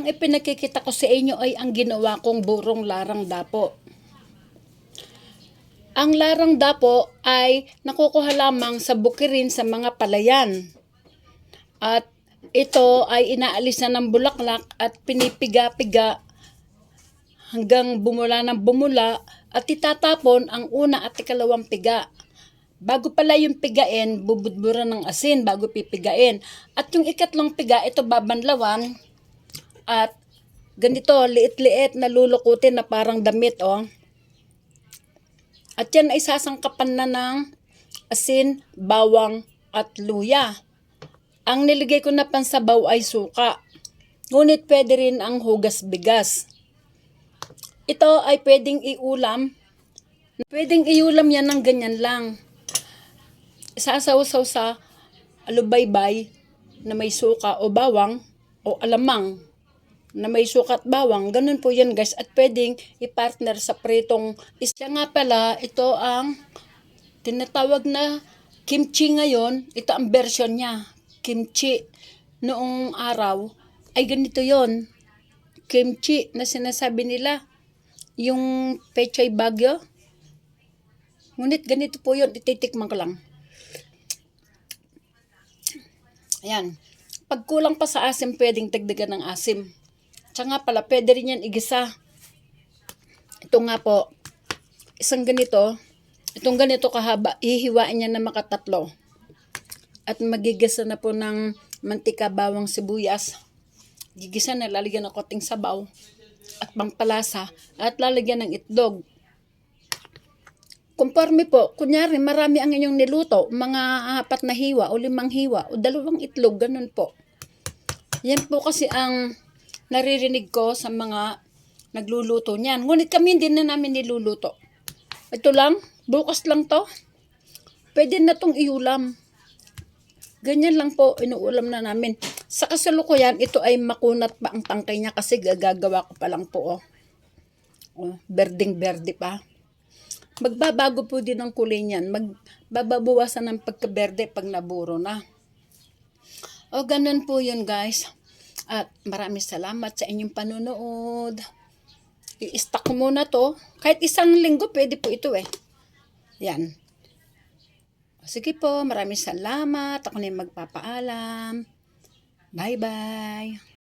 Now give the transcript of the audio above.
Ang ipinakikita ko sa inyo ay ang ginawa kong burong larang dapo. Ang larang dapo ay nakukuha lamang sa bukirin sa mga palayan. At ito ay inaalis na ng bulaklak at pinipiga-piga hanggang bumula ng bumula at itatapon ang una at ikalawang piga. Bago pala yung pigain, bubudburan ng asin bago pipigain. At yung ikatlong piga, ito babanlawan at ganito, liit-liit na lulukutin na parang damit, oh. At yan ay sasangkapan na ng asin, bawang at luya. Ang niligay ko na pansabaw ay suka. Ngunit pwede rin ang hugas bigas. Ito ay pwedeng iulam. Pwedeng iulam yan ng ganyan lang. Sasaw-saw sa alubaybay na may suka o bawang o alamang na may suka at bawang. Ganun po yan, guys. At pwedeng i-partner sa pritong isda. Nga pala, ito ang tinatawag na kimchi ngayon. Ito ang version niya. Kimchi. Noong araw ay ganito yon. Kimchi na sinasabi nila. Yung pechay bagyo. Ngunit ganito po yun. Ititikman ko lang. Ayan. Pag kulang pa sa asim, pwedeng dagdagan ng asim. Tsaka nga pala, pwede rin yan igisa. Ito nga po, isang ganito, itong ganito kahaba, ihiwain niya na makatatlo. At magigisa na po ng mantika, bawang, sibuyas. Gigisa na, lalagyan ng konting sabaw at pampalasa at lalagyan ng itlog. Conforme po, kunyari marami ang inyong niluto, mga 4 na hiwa o 5 hiwa o 2 itlog, ganun po. Yan po kasi ang naririnig ko sa mga nagluluto niyan. Ngunit kami hindi na namin niluluto. Ito lang, bukas lang to. Pwede na tong iulam. Ganyan lang po, inuulam na namin. Sa kasalukuyan, ito ay makunat pa ang tangkay niya kasi gagawa ko pa lang po. Oh, berding-berde pa. Magbabago po din ang kulay niyan. Magbabawasan ng pagkaberde pag naburo na. O, ganun po yun, guys. At maraming salamat sa inyong panonood. I-stack ko muna to. Kahit isang linggo, pwede po ito eh. Yan. Sige po, maraming salamat. Ako na yung magpapaalam. Bye-bye.